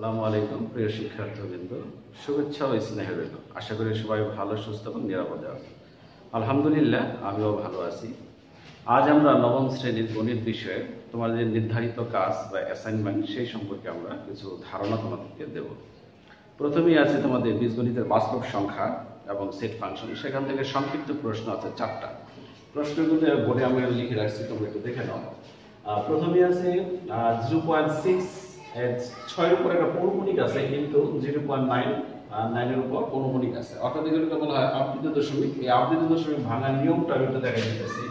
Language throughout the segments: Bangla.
আসসালামু আলাইকুম প্রিয় শিক্ষার্থীবৃন্দ, শুভেচ্ছা ও স্নেহ রইল। আশা করি সবাই ভালো, সুস্থ এবং নিরাপদে আছেন। আলহামদুলিল্লাহ, আমিও ভালো আছি। আজ আমরা নবম শ্রেণীর গণিত বিষয়ে তোমাদের নির্ধারিত কাজ বা অ্যাসাইনমেন্ট সেই সম্পর্কে আমরা কিছু ধারণা তোমাদেরকে দেব। প্রথমেই আছে তোমাদের বীজগণিতের বাস্তব সংখ্যা এবং সেট ফাংশন। সেখান থেকে সংক্ষিপ্ত প্রশ্ন আছে 4টা। প্রশ্নগুলো বোর্ডে আমি লিখে রাখছি, তোমরা একটু দেখে নাও। প্রথমে আছে 0.6 6 এর উপর একটা পৌনঃপুনিক আছে, কিন্তু 0.9 এর উপর পৌনঃপুনিক আছে, অর্থাৎ এগুলোকে বলা হয় আবৃত দশমিক। এই আবৃত দশমিক ভাঙার নিয়মটা আমি দেখা দিতেছি।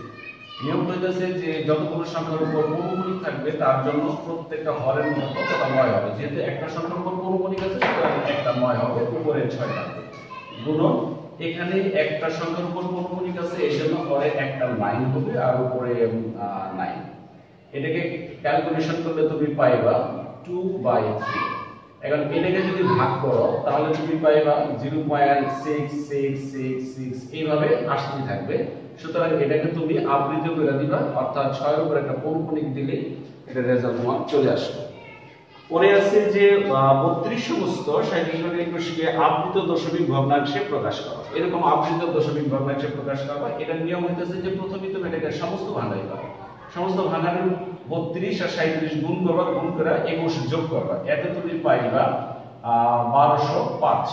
নিয়ম হইতেছে যে যতগুলো সংখ্যার উপর পৌনঃপুনিক থাকবে তার জন্য প্রত্যেকটা হরের মধ্যে কতটা 9 হবে। যেহেতু একটা সংখ্যার উপর পৌনঃপুনিক আছে সুতরাং একটা 9 হবে, উপরে 6 থাকবে। গুণন এখানে একটা সংখ্যার উপর পৌনঃপুনিক আছে, এই জন্য হরে একটা 9 হবে আর উপরে 9। এটাকে ক্যালকুলেশন করলে তুমি পাইবা 2/3। এখন এটাকে যদি ভাগ করো তাহলে তুমি পাইবা 0.6666 এইভাবে আসতে থাকবে। সুতরাং এটাকে তুমি আবৃত করে দিবা, অর্থাৎ 6 এর উপর একটা পৌনঃপুনিক দিলে এটা রেজাল্ট তোমার চলে আসবে। পরে আছে যে 32 সমস্ত 37কে আবৃত দশমিক ভগ্নাংশে প্রকাশ করা। এরকম আবৃত দশমিক ভগ্নাংশে প্রকাশ করা, এটার নিয়ম হইতেছে যে প্রথমে তুমি এটাকে সমস্ত ভাঙাইবা। সমস্ত ভাঙানোর 32 আর 37 গুণ করবা, গুণ করে 21 যোগ করবা, এতে তুমি পাইবা 1205।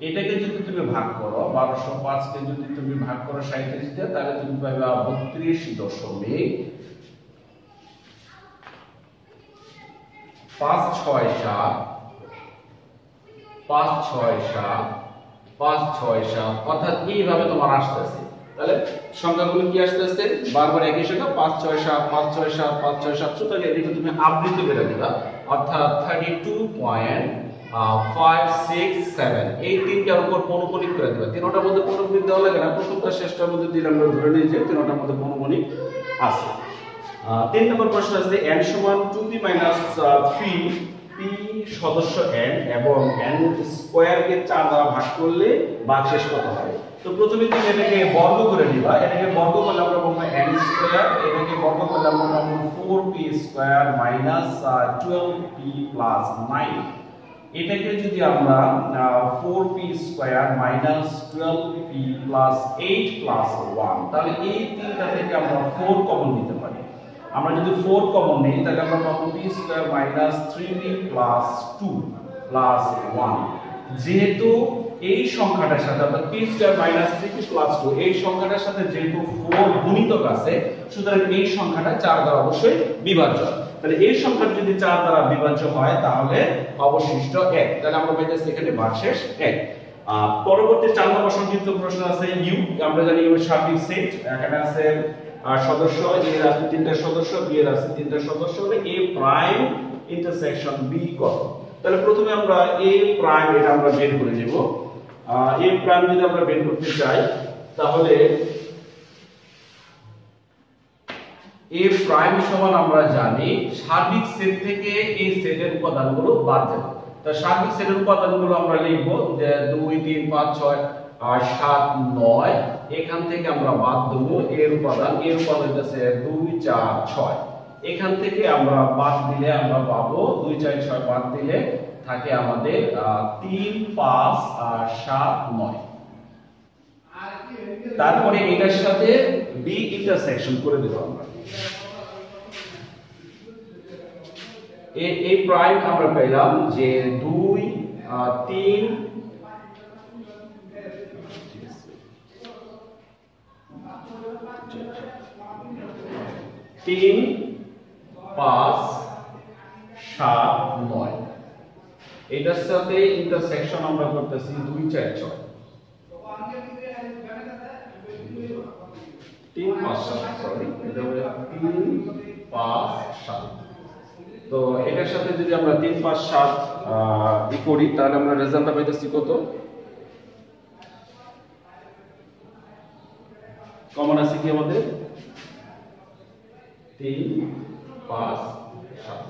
এটাকে যদি তুমি ভাগ করো, 1205 কে যদি তুমি ভাগ করো 37 দিয়ে, তাহলে তুমি পাইবা 32.567 অর্থাৎ এইভাবে তোমার আসতেছে। তাহলে সংখ্যাগুলো কি আসতেছে বারবার একই সংখ্যা 567 সুতরাং এদিকে তুমি আবৃত করে দিবা, অর্থাৎ 32.567। এই তিনটার উপর পৌনঃপুনিক করে দিবা। তিনটার মধ্যে পৌনঃপুনিক দেওয়া লাগে না, প্রথমটা শেষটার মধ্যে দিলে আমরা ধরে নিই যে তিনটার মধ্যে পৌনঃপুনিক আছে। 3 নম্বর প্রশ্ন আছে n সমান 2p - 3 p সদস্য n এবং n স্কয়ার কে 4 দ্বারা ভাগ করলে ভাগশেষ কত হয়। তো প্রথমে তুমি এটাকে বর্গ করে নিবা। এটাকে বর্গ করলে আমরা পাবো n স্কয়ার, এটাকে বর্গ করলে আমরা পাবো 4p square minus 12p plus 9। এটাকে যদি আমরা 4p square minus 12p plus 8 plus 1, তাহলে এই তিনটা থেকে আমরা 4 কমন নিতে পারি। আমরা যদি 4 কমন নিই তাহলে আমরা পাবো p square minus 3p plus 2 plus 1। যেহেতু এই সংখ্যাটার সাথে অর্থাৎ p square minus 3p plus 2 এই সংখ্যাটার সাথে যেহেতু 4 গুণিতক আছে, সুতরাং এই সংখ্যাটা 4 দ্বারা অবশ্যই বিভাজ্য। তাহলে এই সংখ্যাটা যদি 4 দ্বারা বিভাজ্য হয় তাহলে অবশিষ্ট 1। তাহলে আমরা পাইতেছি এখানে ভাগশেষ 1। পরবর্তী 4 নম্বর সংক্ষিপ্ত প্রশ্ন আছে u। আমরা জানি u এর সার্বিক সেট। এখানে আছে সদস্য, a এর আছে 3টা সদস্য, b এর আছে 3টা সদস্য, হলে a প্রাইম ইন্টারসেকশন b কত। তাহলে প্রথমে আমরা a প্রাইম এটা আমরা বের করে নেব। a প্রাইম যদি আমরা বের করতে চাই তাহলে a প্রাইম সমান আমরা জানি সার্বিক সেট থেকে এই সেটের উপাদানগুলো বাদ যাবে। তো সার্বিক সেটের উপাদানগুলো আমরা লিখব যে 2 3 5 6 আর 7 9। এখান থেকে আমরা বাদ দেব এর উপাদান হচ্ছে 2 4 6। এখান থেকে আমরা বাদ দিলে আমরা পাবো 2 4 6 বাদ দিলে থাকে আমাদের 3 5 আর 7 9। তারপরে এটার সাথে b ইন্টারসেকশন করে দেব আমরা। এই প্রাইম আমরা পেলাম যে 2 3 3 5 7 9। এটার সাথে ইন্টারসেকশন আমরা করতেছি 2 4 6 3 5 7 সরি এটা হলো 3 5 7। তো এটার সাথে যদি আমরা 3 5 7 করি তাহলে আমরা রেজাল্টটা পাইতেছি কত। কমন আছে কি আমাদের 3 5 7।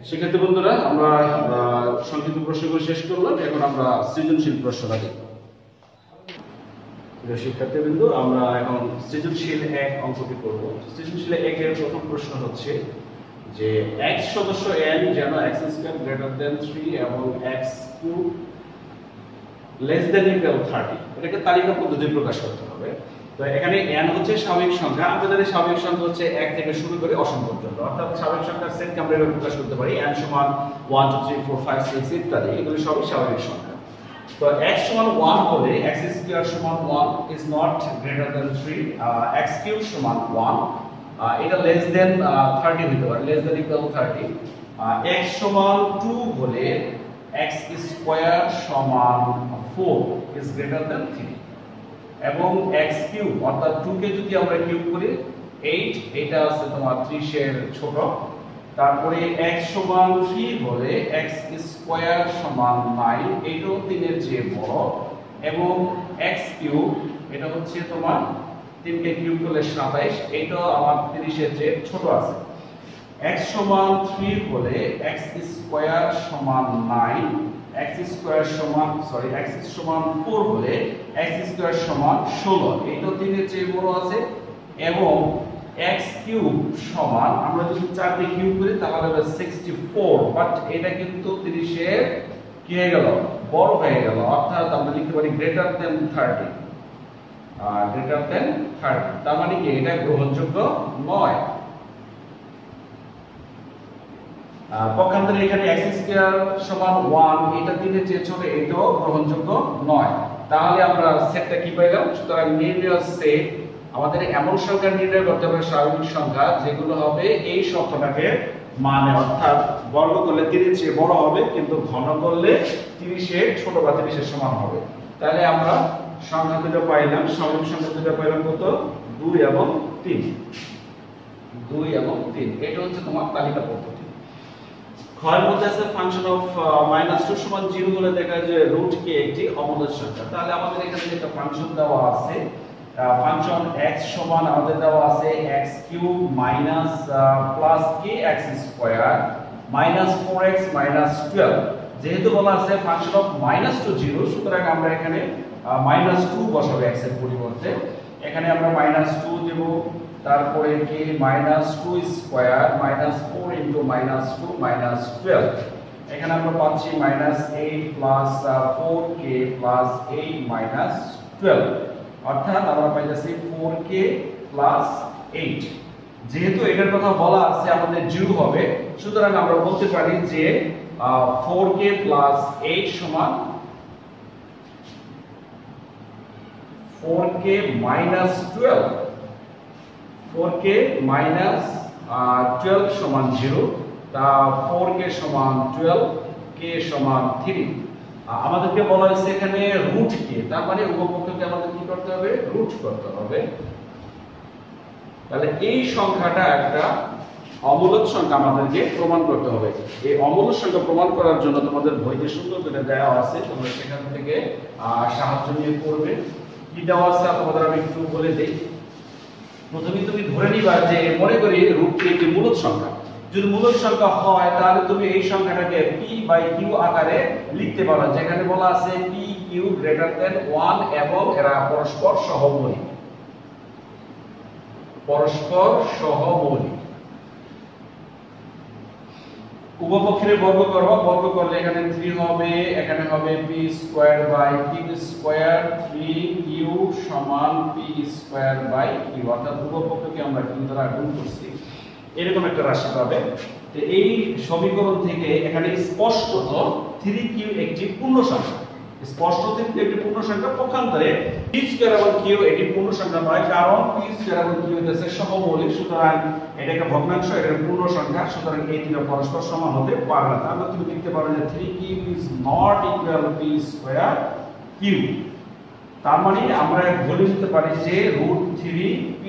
শিক্ষার্থী বন্ধুরা, আমরা সংক্ষিপ্ত প্রশ্নগুলো শেষ করলাম। এখন আমরা সৃজনশীল প্রশ্নটা দেখব। প্রিয় শিক্ষার্থীবৃন্দ, আমরা এখন সৃজনশীল 1 অঙ্কটি করব। সৃজনশীল 1 এর প্রথম প্রশ্ন হচ্ছে যে x সদস্য n যেন x² > 3 এবং x³ <= 30, এটাকে তালিকা পদ্ধতি প্রকাশ করতে হবে। তো এখানে n হচ্ছে স্বাভাবিক সংখ্যা। আমরা জানি স্বাভাবিক সংখ্যা হচ্ছে 1 থেকে শুরু করে অসীম পর্যন্ত, অর্থাৎ স্বাভাবিক সংখ্যার সেটকে আমরা এভাবে প্রকাশ করতে পারি n সমান 1 2 3 4 5 6 ইত্যাদি, এগুলো সবই স্বাভাবিক সংখ্যা। তো x সমান 1 হলে x² সমান 1 is not greater than 3, x³ সমান 1, এটা less than 30 হতে পারে, less than equal 30, x সমান 2 হলে x² সমান 4 is greater than 3, এবং x³ অর্থাৎ 2 কে যদি আমরা কিউব করি 8, এটা আছে তোমার 30 এর ছোট। তারপরে x সমান 3 হলে x² সমান 9, এটাও 3 এর চেয়ে বড়, এবং x³ এটা হচ্ছে তোমার 3 কে কিউব করলে 27, এটাও আমার 30 এর চেয়ে ছোট আছে। x সমান 3 হলে x² সমান 9, x² সমান 4 হলে x² সমান 16, এটাও 3 এর চেয়ে বড় আছে, এবং x³ সমান আমরা যদি 4 দিয়ে কিউব করি তাহলে হবে 64, বাট এটা কিন্তু 30 এর কি হয়ে গেল, বড় হয়ে গেল, অর্থাৎ আমরা লিখতে পারি greater than 30, তার মানে কি এটা গ্রহণযোগ্য নয়। পক্ষান্তরে এখানে x² সমান 1, এটা 3 এর চেয়ে ছোট, এটাও গ্রহণযোগ্য নয়। তাহলে আমরা সেটটা কি পাইলাম? সুতরাং নির্ণয় সেট আমাদের এমন সংখ্যা নির্ণয় করতে হবে, স্বাভাবিক সংখ্যা, যেগুলো হবে এই শর্তটাকে মানে, অর্থাৎ বর্গ করলে 3 এর চেয়ে বড় হবে কিন্তু ঘন করলে 30 এর ছোট বা 30 এর সমান হবে। তাহলে আমরা সংখ্যা দুটো পাইলাম, স্বাভাবিক সংখ্যা দুটো পাইলাম কত? 2 এবং 3, এটা হচ্ছে তোমার তালিকা পদ্ধতি। ক্ষয়ের মধ্যে আছে ফাংশন অফ -2 সমান 0 হলে দেখা যায় যে রুট কে একটি অমূলদ সংখ্যা। তাহলে আমাদের এখানে একটা ফাংশন দেওয়া আছে, ফাংশন x সমান আমাদের দেওয়া আছে x³ plus k x² -4x -12, যেহেতু বলা আছে ফাংশন অফ -2 0, সুতরাং আমরা এখানে -2 বসাবো x এর পরিবর্তে। এখানে আমরা -2 দেব, তারপরে কি -2² -4 ইনটু -2 -12, এখানে আমরা পাচ্ছি -8 প্লাস 4k প্লাস 8 -12, অর্থাৎ আমরা পাইতেছি 4k প্লাস 8। যেহেতু এটার কথা বলা আছে আমাদের 0 হবে, সুতরাং আমরা বলতে পারি যে 4k প্লাস 8 সমান 4k minus 12, 4k minus 12 সমান 0, তা 4k সমান 12, k সমান 3। আমাদেরকে বলা হয়েছে এখানে রুট কে, তার মানে উভয়পক্ষকে আমাদের কি করতে হবে? রুট করতে হবে। তাহলে এই সংখ্যাটা একটা অমূলদ সংখ্যা আমাদেরকে প্রমাণ করতে হবে। এই অমূলদ সংখ্যা প্রমাণ করার জন্য তোমাদের বইতে সুন্দর করে দেওয়া আছে, তোমরা সেখান থেকে সাহায্য নিয়ে করবে। কি দেওয়া আছে তোমাদের আমি একটু বলে দেই। প্রথমে তুমি ধরে নিবা যে মনে করি রুট কে একটি মূলদ সংখ্যা। যদি মূলদ সংখ্যা হয় তাহলে তুমি এই সংখ্যাটাকে p/q আকারে লিখতে পারো, যেখানে বলা আছে p/q > 1 এবং এরা পরস্পর সহমৌলিক। উভয়পক্ষের বর্গ করব, বর্গ করলে এখানে 3 হবে, এখানে হবে p² / q² 3q সমান p² / q, অর্থাৎ উভয়পক্ষকে আমরা q দ্বারা গুণ করছি, এরকম একটা রাশি পাবে। তো এই সমীকরণ থেকে এখানে স্পষ্টত 3q একটি পূর্ণ সংখ্যা, স্পষ্টত একটি পূর্ণ সংখ্যা। পক্ষান্তরে p² এবং q এটি পূর্ণ সংখ্যা নয়, কারণ p² এবং q হচ্ছে সহমৌলিক, সুতরাং এটা একটা ভগ্নাংশ, এটা পূর্ণ সংখ্যা, সুতরাং এই দুটো পরস্পর সমান হতে পারে না। তাহলে তুমি লিখতে পারো যে 3q is not equal p² q। তার মানে আমরা বলে দিতে পারি যে √3p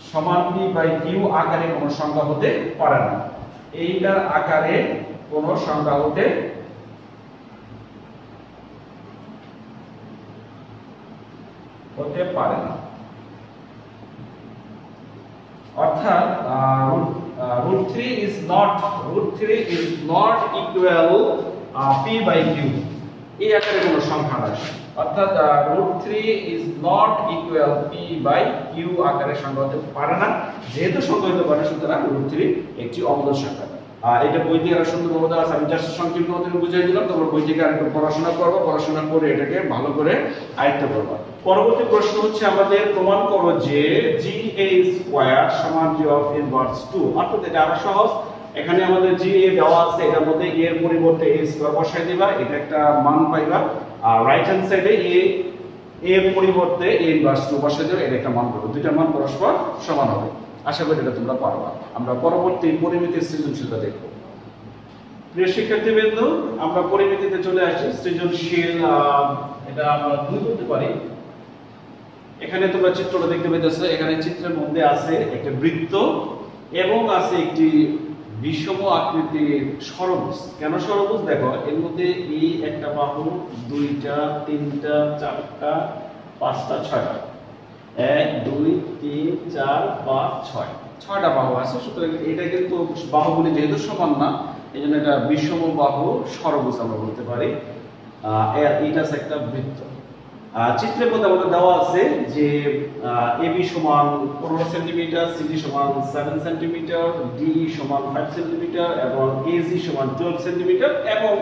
সমান p/q আকারে কোনো সংখ্যা হতে পারে না। এইটার আকারে কোনো সংখ্যা হতে পারে না, অর্থাৎ √3 is not equal p/q, এই আকারে কোনো সংখ্যা নয়। অর্থাৎ √3 is not equal P by Q আকারে সংখ্যা হতে পারে না, যেহেতু সংখ্যা হতে পারে সুতরাং √3 একটি অমূলদ সংখ্যা। এটা বই থেকে আরো সুন্দর ভাবে আছে, আমি জাস্ট সংক্ষিপ্ত মতে বুঝিয়ে দিলাম, তোমরা বই থেকে আরেকটু পড়াশোনা করবে, পড়াশোনা করে এটাকে ভালো করে আয়ত্ত করবে। পরবর্তী প্রশ্ন হচ্ছে আমাদের প্রমাণ করো যে GA স্কয়ার সমান g অফ ইনভার্স 2। অর্থাৎ এটা আরো সহজ, এখানে আমাদের GA দেওয়া আছে, এটার মধ্যে a এর পরিবর্তে a স্কয়ার বসাই দিবা, এটা একটা মান পাইবা, আর রাইট হ্যান্ড সাইডে a এর পরিবর্তে a ইনভার্স 2 বসাই দিবা, এটা একটা মান পাবো, দুইটা মান পরস্পর সমান হবে। আশা করি এটা তোমরা পারবা। আমরা পরবর্তী পরিমিতির সৃজনশীলতা দেখব। প্রিয় শিক্ষার্থীবৃন্দ, আমরা পরিমিতিতে চলে আসি। সৃজনশীল এটা আমরা দুই করতে পারি। এখানে তোমরা চিত্রটা দেখতে পেতেছো, এখানে চিত্রের মধ্যে আছে একটা বৃত্ত এবং আছে একটি বিষম আকৃতির ষড়ভুজ। কেন ষড়ভুজ? দেখো এর মধ্যে এই একটা বাহু, দুইটা, তিনটা, চারটা, পাঁচটা, ছয়টা, 1 2 3 4 5 6 ছয়টা বাহু আছে। সুতরাং এটা কিন্তু বাহুগুলি যেহেতু সমান না, এই জন্য এটা বিষম বাহু ষড়ভুজ আমরা বলতে পারি। এটা একটা বৃত্ত। চিত্রের মধ্যে আমাদের দেওয়া আছে যে AB সমান 15 সেন্টিমিটার, CD সমান 7 সেন্টিমিটার, DE সমান 5 সেন্টিমিটার এবং AC সমান 12 সেন্টিমিটার এবং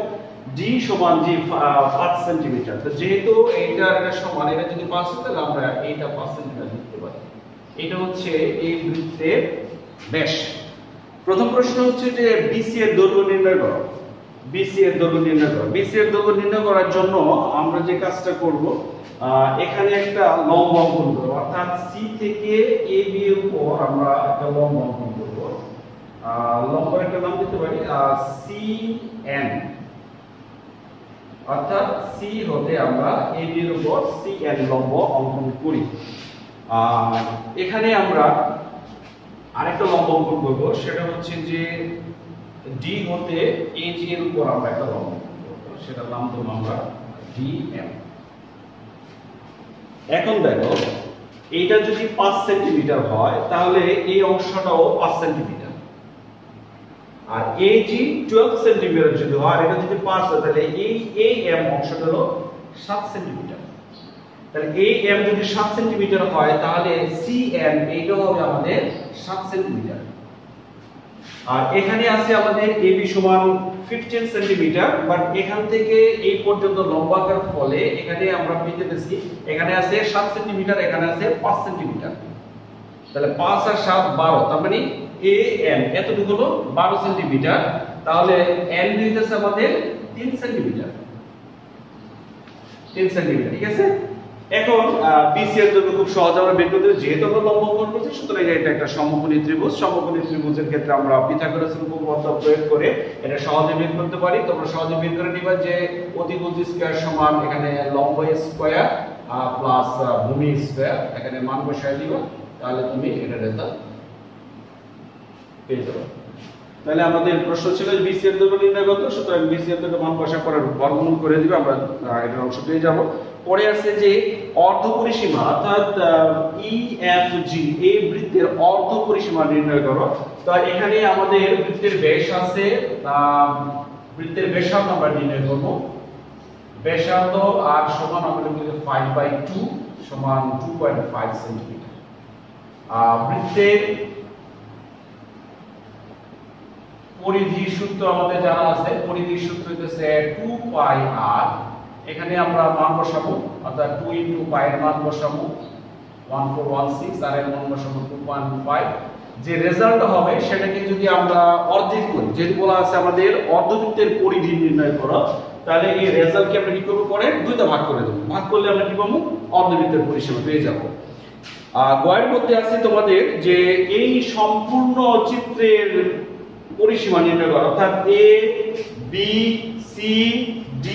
D সমান 5 সেন্টিমিটার। তো যেহেতু এইটার সমান, এটা যদি 5 হয় তাহলে আমরা এইটা 5 সেন্টিমিটার লিখতে পারি। এটা হচ্ছে এই বৃত্তের ব্যাস। প্রথম প্রশ্ন হচ্ছে যে BC এর দৈর্ঘ্য নির্ণয় করো। BC এর দৈর্ঘ্য নির্ণয় করো। BC এর দৈর্ঘ্য নির্ণয় করার জন্য আমরা যে কাজটা করব, এখানে একটা লম্ব অঙ্কন করব, অর্থাৎ C থেকে AB এর উপর আমরা একটা লম্ব অঙ্কন করব। লম্বের একটা নাম দিতে পারি CN, অর্থাৎ C হতে আমরা AB এর উপর CN লম্ব অঙ্কন করি। এখানে আমরা আরেকটা লম্ব অঙ্কন করব, সেটা হচ্ছে যে D হতে AG এর উপর আমরা একটা লম্ব অঙ্কন করব, সেটার নাম দেব আমরা DM। এখন দেখো এইটা যদি 5 সেন্টিমিটার হয় তাহলে এই অংশটাও 5 সেন্টিমিটার, আর AG 12 সেন্টিমিটার যদি হয়, এটা যদি 5 হয় তাহলে এই AM অংশটা হলো 7 সেন্টিমিটার। তাহলে AM যদি 7 সেন্টিমিটার হয় তাহলে CN এইটাও হবে আমাদের 7 সেন্টিমিটার। আর এখানে আছে আমাদের AB সমান 15 সেন্টিমিটার, বাট এখান থেকে এই পর্যন্ত লম্বাকার ফলে এখানে আমরা পেতেছি এখানে আছে 7 সেন্টিমিটার, এখানে আছে 5 সেন্টিমিটার। তাহলে 5 আর 7 12, তার মানে AM এতটুকু হলো 12 সেন্টিমিটার। তাহলে N দিতেছে আমাদের 3 সেন্টিমিটার, 3 সেন্টিমিটার, ঠিক আছে। এখন BC এর দৈর্ঘ্য খুব সহজে আমরা বের করতে পারি, যেহেতু আমরা লম্ব অঙ্কন করছি, সুতরাং এটা একটা সমকোণী ত্রিভুজ। সমকোণী ত্রিভুজের ক্ষেত্রে আমরা পিথাগোরাসের উপপাদ্য প্রয়োগ করে এটা সহজে বের করতে পারি। তোমরা সহজে বের করে নিবা যে অতিভুজ স্কয়ার সমান এখানে লম্ব স্কয়ার প্লাস ভূমি স্কয়ার, এখানে মান বসায় দিবা, তাহলে তুমি এটা রেজাল্ট পেয়ে যাবে। তাহলে আমাদের প্রশ্ন ছিল BC এর দৈর্ঘ্য নির্ণয় করতে, সুতরাং BC এর দৈর্ঘ্য মান বসা পরে বর্গমূল করে দিবে, আমরা এটার অংশ পেয়ে যাব। পরে আছে যে অর্ধ পরিসীমা, অর্থাৎ EFG এই বৃত্তের অর্ধ পরিসীমা নির্ণয় করো। তো এখানে আমাদের বৃত্তের ব্যাস আছে, বৃত্তের ব্যাসার্ধ আমরা নির্ণয় করব। ব্যাসার্ধ আর সমান আমরা লিখব 5/2 সমান 2.5 সেন্টিমিটার। বৃত্তের পরিধির সূত্র আমাদের জানা আছে, পরিধির সূত্র হচ্ছে 2πr। এখানে আমরা মান বসাবো, অর্থাৎ 2 * π এর মান বসাবো 1416, আর এর মান বসাবো 2.5। যে রেজাল্ট হবে সেটাকে যদি আমরা অর্ধেক করি, যেহেতু বলা আছে আমাদের অর্ধবৃত্তের পরিধি নির্ণয় করো, তাহলে এই রেজাল্টকে আমরা কি করব, পরে দুইটা ভাগ করে দেব। ভাগ করলে আমরা কি পাবো, অর্ধবৃত্তের পরিসীমা পেয়ে যাব। গয়ের মধ্যে আছে তোমাদের যে এই সম্পূর্ণ চিত্রের পরিসীমা নির্ণয় করো, অর্থাৎ A B C D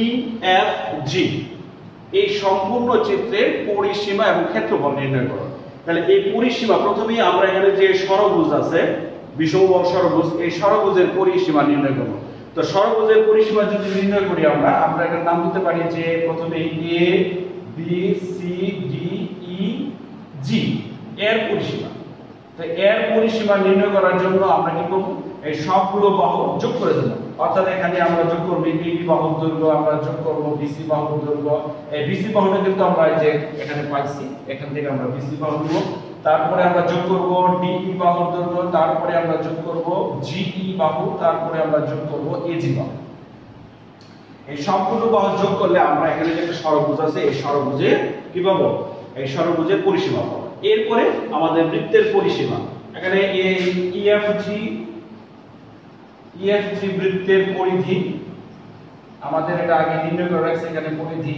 E F G এই সম্পূর্ণ চিত্রের পরিসীমা এবং ক্ষেত্রফল নির্ণয় করো। তাহলে এই পরিসীমা প্রথমেই আমরা এখানে যে ষড়ভুজ আছে, বিষমবাহু ষড়ভুজ, এই ষড়ভুজের পরিসীমা নির্ণয় করব। তো ষড়ভুজের পরিসীমা যদি নির্ণয় করি আমরা এটার নাম দিতে পারি যে প্রথমে A B C D E G এর পরিসীমা। তো এর পরিসীমা নির্ণয় করার জন্য আমরা কি করব, এই সবগুলো বাহু যোগ করে দেব। অর্থাৎ এখানে আমরা যোগ করব AB বাহুর দৈর্ঘ্য, আমরা যোগ করব BC বাহুর দৈর্ঘ্য। এই BC বাহুটা কিন্তু আমরা এই যে এখানে পাইছি, এখান থেকে আমরা BC বাহু নিব। তারপরে আমরা যোগ করব DE বাহুর দৈর্ঘ্য, তারপরে আমরা যোগ করব GE বাহু, তারপরে আমরা যোগ করব AG বাহু। এই সবগুলো বাহু যোগ করলে আমরা এখানে যে একটা ষড়ভুজ আছে, এই ষড়ভুজের কি পাবো? এই ষড়ভুজের পরিসীমা পাবো। এরপরে আমাদের বৃত্তের পরিসীমা, এখানে এই EFG বৃত্তের পরিধি আমাদের এটা আগে নির্ণয় করে রাখছি। এখানে পরিধি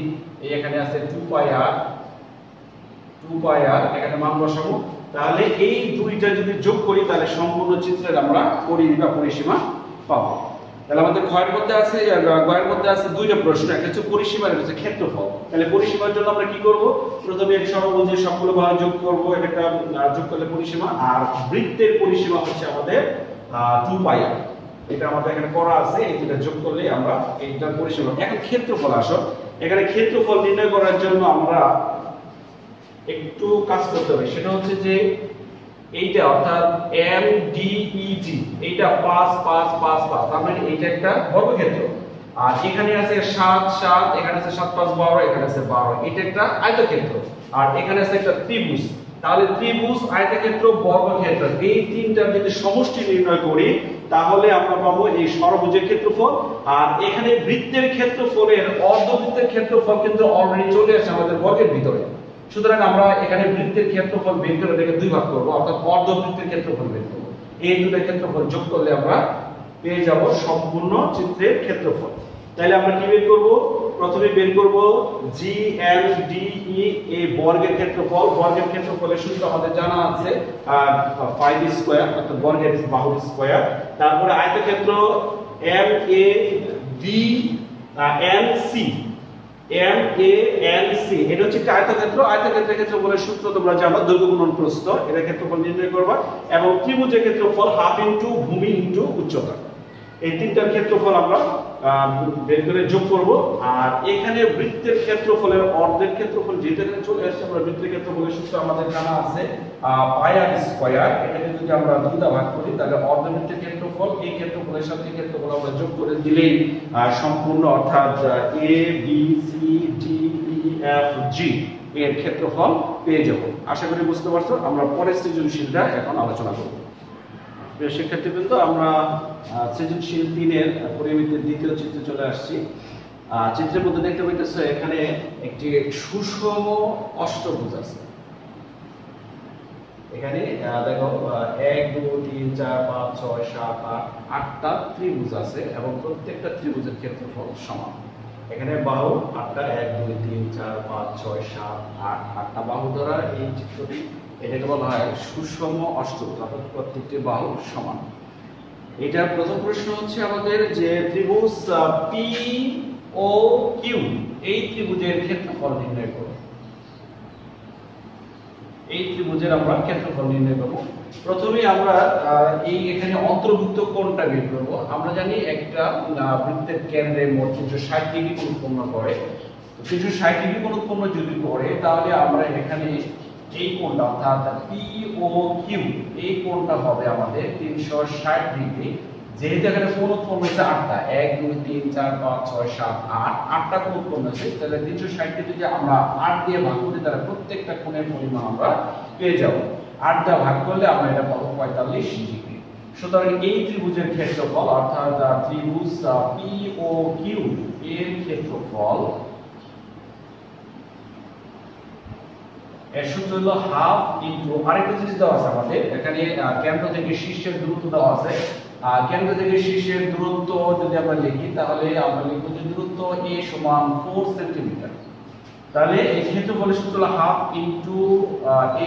এখানে আছে 2πr, এখানে মান বসাবো। তাহলে এই দুইটা যদি যোগ করি তাহলে সম্পূর্ণ চিত্রের আমরা পরিধি বা পরিসীমা পাবো। তাহলে আমাদের গয়ের মধ্যে আছে দুইটা প্রশ্ন, একটা হচ্ছে পরিসীমা, একটা হচ্ছে ক্ষেত্রফল। তাহলে পরিসীমার জন্য আমরা কি করব? প্রথমে এই ষড়ভুজের সবগুলো বাহু যোগ করব, এটা যোগ করলে পরিসীমা। আর বৃত্তের পরিসীমা হচ্ছে আমাদের 2πr, এটা আমাদের এখানে করা আছে। এই দুটো যোগ করলে আমরা এইটার পরিসীমা। এখন ক্ষেত্রফল আসো, এখানে ক্ষেত্রফল নির্ণয় করার জন্য আমরা একটু কাজ করতে হবে। সেটা হচ্ছে যে এইটা অর্থাৎ MDEG, এইটা 5 5 5 5, তার মানে এইটা একটা বর্গক্ষেত্র। আর এখানে আছে 7 7, এখানে আছে 7 5 12, এখানে আছে 12, এটা একটা আয়তক্ষেত্র। আর এখানে আছে একটা ত্রিভুজ। তাহলে ত্রিভুজ, আয়তক্ষেত্র, বর্গক্ষেত্র, এই তিনটার যদি সমষ্টি নির্ণয় করি তাহলে আমরা পাবো এই ষড়ভুজের ক্ষেত্রফল। আর এখানে বৃত্তের ক্ষেত্রফলের অর্ধবৃত্তের ক্ষেত্রফল কিন্তু অলরেডি চলে আসে আমাদের বর্গের ভিতরে। সুতরাং আমরা এখানে বৃত্তের ক্ষেত্রফল বের করে এটাকে দুই ভাগ করব, অর্থাৎ অর্ধবৃত্তের ক্ষেত্রফল বের করব। এই দুটো ক্ষেত্রফল যোগ করলে আমরা পেয়ে যাব সম্পূর্ণ চিত্রের ক্ষেত্রফল। তাহলে আমরা কি বের করব? প্রথমে বের করব GMDE, এই বর্গের ক্ষেত্রফল। বর্গের ক্ষেত্রফলের সূত্র আমাদের জানা আছে 5 স্কয়ার, অর্থাৎ বর্গের বাহুর স্কয়ার। তারপরে আয়তক্ষেত্র MANC, এটা হচ্ছে আয়তক্ষেত্র। আয়তক্ষেত্রের ক্ষেত্রফলের সূত্র তোমরা জানো, দৈর্ঘ্য গুণন প্রস্থ, এটা ক্ষেত্রফল নির্ণয় করবা। এবং ত্রিভুজের ক্ষেত্রফল হাফ ইনটু ভূমি ইনটু উচ্চতা। এই তিনটার ক্ষেত্রফল আমরা বের করে যোগ করব। আর এখানে বৃত্তের ক্ষেত্রফলের অর্ধের ক্ষেত্রফল যেটা এখানে চলে আসছে, আমরা বৃত্তের ক্ষেত্রফলের সূত্র আমাদের জানা আছে পাইআর স্কয়ার। এটাকে যদি আমরা দুইটা ভাগ করি তাহলে অর্ধবৃত্তের ক্ষেত্রফল, এই ক্ষেত্রফলের সাথে ক্ষেত্রফল আমরা যোগ করে দিলেই সম্পূর্ণ অর্থাৎ ABCDEFG এর ক্ষেত্রফল পেয়ে যাব। আশা করি বুঝতে পারছো। আমরা পরের সৃজনশীলটা এখন আলোচনা করব। প্রিয় শিক্ষার্থীবৃন্দ, আমরা সৃজনশীল 3-এর পরিমিতির দ্বিতীয় চিত্রে চলে আসছি। চিত্রের মধ্যে দেখতে পাইতেছো এখানে একটি সুষম অষ্টভুজ আছে। এখানে দেখো 1 2 3 4 5 6 7 8, 8টা ত্রিভুজ আছে এবং প্রত্যেকটা ত্রিভুজের ক্ষেত্রফল সমান। এখানে বাহু 8টা, 1 2 3 4 5 6 7 8, 8টা বাহু দ্বারা এই চিত্রটি, এটাকে বলা হয় সুষম অষ্টভুজ, অর্থাৎ প্রত্যেকটি বাহু সমান। এটা প্রথম প্রশ্ন হচ্ছে আমাদের যে ত্রিভুজ POQ, এই ত্রিভুজের ক্ষেত্রফল নির্ণয় করো। এই ত্রিভুজের আমরা ক্ষেত্রফল নির্ণয় করব। প্রথমে আমরা এই এখানে অন্তর্ভুক্ত কোণটা বের করব। আমরা জানি একটা বৃত্তের কেন্দ্রে মোট 360 ডিগ্রি কোণ উৎপন্ন করে। তো 360 ডিগ্রি কোণ উৎপন্ন যদি করে তাহলে আমরা এখানে এই কোণটা অর্থাৎ POQ, এই কোণটা হবে আমাদের 360 ডিগ্রি। যেহেতু এখানে কোণ উৎপন্ন হয়েছে 8টা, 1 2 3 4 5 6 7 8, 8টা কোণ উৎপন্ন হয়েছে। তাহলে 360 কে যদি আমরা 8 দিয়ে ভাগ করি তাহলে প্রত্যেকটা কোণের পরিমাণ আমরা পেয়ে যাব। 8 দিয়ে ভাগ করলে আমরা এটা পাবো 45 ডিগ্রি। সুতরাং এই ত্রিভুজের ক্ষেত্রফল অর্থাৎ ত্রিভুজ POQ এর ক্ষেত্রফল, এর সূত্র হলো হাফ ইনটু, আরেকটা জিনিস দেওয়া আছে আমাদের এখানে, কেন্দ্র থেকে শীর্ষের দূরত্ব দেওয়া আছে। কেন্দ্র থেকে শীর্ষের দূরত্ব যদি আমরা লিখি তাহলে আমরা লিখব যে দূরত্ব A সমান 4 সেন্টিমিটার। তাহলে এই ক্ষেত্রফলের সূত্র হলো half into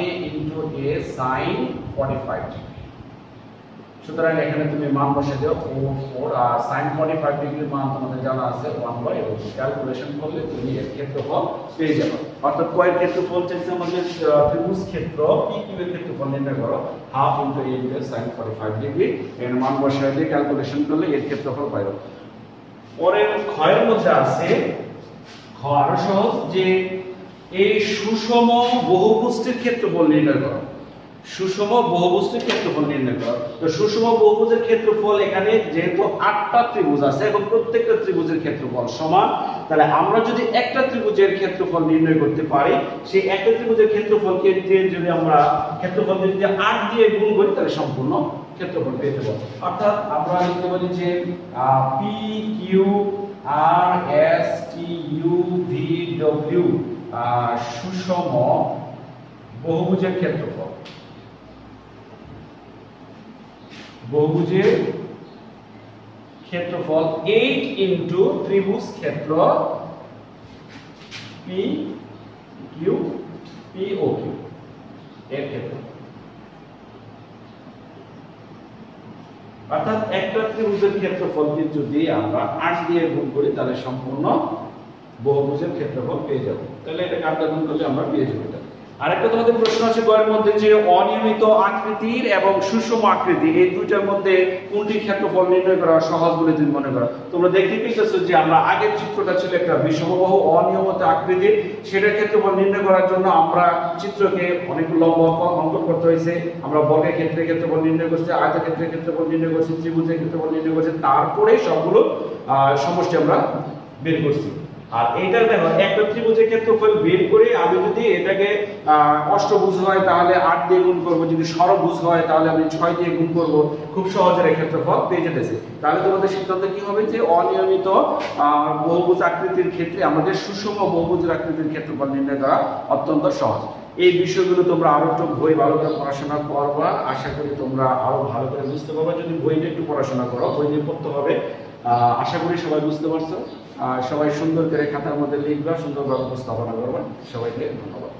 A into A sin 45 degree. সুতরাং এখানে তুমি মান বসে দাও 4 আর sin 45 ডিগ্রির মান তোমাদের জানা আছে 1/√। ক্যালকুলেশন করলে তুমি এর ক্ষেত্রফল পেয়ে যাবে। অর্থাৎ কয়ের ক্ষেত্রফল চাইছে আমাদের ত্রিভুজ ক্ষেত্র PQ এর ক্ষেত্রফল নির্ণয় করো, half into A into sin 45 degree. এর মান বসায় দিয়ে ক্যালকুলেশন করলে এর ক্ষেত্রফল পাইলো। পরের ক্ষয়ের মধ্যে আছে খ, আরো সহজ, যে এই সুষম বহুভুজটির ক্ষেত্রফল নির্ণয় করো। সুষম বহুভুজটির ক্ষেত্রফল নির্ণয় করো। তো সুষম বহুভুজের ক্ষেত্রফল এখানে যেহেতু 8টা ত্রিভুজ আছে এবং প্রত্যেকটা ত্রিভুজের ক্ষেত্রফল সমান, তাহলে আমরা যদি একটা ত্রিভুজের ক্ষেত্রফল নির্ণয় করতে পারি, সেই একটা ত্রিভুজের ক্ষেত্রফলকে যদি আমরা ক্ষেত্রফলকে যদি 8 দিয়ে গুণ করি তাহলে সম্পূর্ণ ক্ষেত্রফল পেতে পারবো। অর্থাৎ আমরা লিখতে পারি যে P Q R S T U V W সুষম বহুভুজের ক্ষেত্রফল, বহুভুজের ক্ষেত্রফল 8 ইনটু ত্রিভুজ ক্ষেত্র পি কিউ পি ও কিউ এর ক্ষেত্রফল। অর্থাৎ একটা ত্রিভুজের ক্ষেত্রফলকে যদি আমরা 8 দিয়ে গুণ করি তাহলে সম্পূর্ণ বহুভুজের ক্ষেত্রফল পেয়ে যাব। তাহলে এটা কাটটা গুণ করলে আমরা পেয়ে যাব এটা। আরেকটা তোমাদের প্রশ্ন আছে বইয়ের মধ্যে যে অনিয়মিত আকৃতির এবং সুষম আকৃতি এই দুইটার মধ্যে কোনটির ক্ষেত্রফল নির্ণয় করা সহজ বলে তুমি মনে করো? তোমরা দেখতেই পেয়েছো যে আমরা আগের চিত্রটা ছিল একটা বিষমবাহু অনিয়মিত আকৃতির, সেটার ক্ষেত্রফল নির্ণয় করার জন্য আমরা চিত্রকে অনেক লম্বা অঙ্কন করতে হয়েছে। আমরা বর্গের ক্ষেত্রফল নির্ণয় করছি, আয়তক্ষেত্রের ক্ষেত্রফল নির্ণয় করছি, ত্রিভুজের ক্ষেত্রফল নির্ণয় করছি, তারপরে সবগুলো সমষ্টি আমরা বের করছি। আর এইটা দেখো একটা ত্রিভুজের ক্ষেত্রফল বের করে আমি যদি এটাকে অষ্টভুজ হয় তাহলে 8 দিয়ে গুণ করব, যদি ষড়ভুজ হয় তাহলে আমি 6 দিয়ে গুণ করব, খুব সহজে এর ক্ষেত্রফল পেয়ে যেতেছে। তাহলে তোমাদের সিদ্ধান্ত কি হবে যে অনিয়মিত বহুভুজ আকৃতির ক্ষেত্রে আমাদের সুষম বহুভুজের আকৃতির ক্ষেত্রফল নির্ণয় করা অত্যন্ত সহজ। এই বিষয়গুলো তোমরা আরো একটু বই ভালো করে পড়াশোনা করবা, আশা করি তোমরা আরো ভালো করে বুঝতে পারবে। যদি বইটা একটু পড়াশোনা করো, বই নিয়ে পড়তে হবে। আশা করি সবাই বুঝতে পারছো। সবাই সুন্দর করে খাতার মধ্যে লিখবা, সুন্দরভাবে উপস্থাপনা করবা। সবাইকে ধন্যবাদ।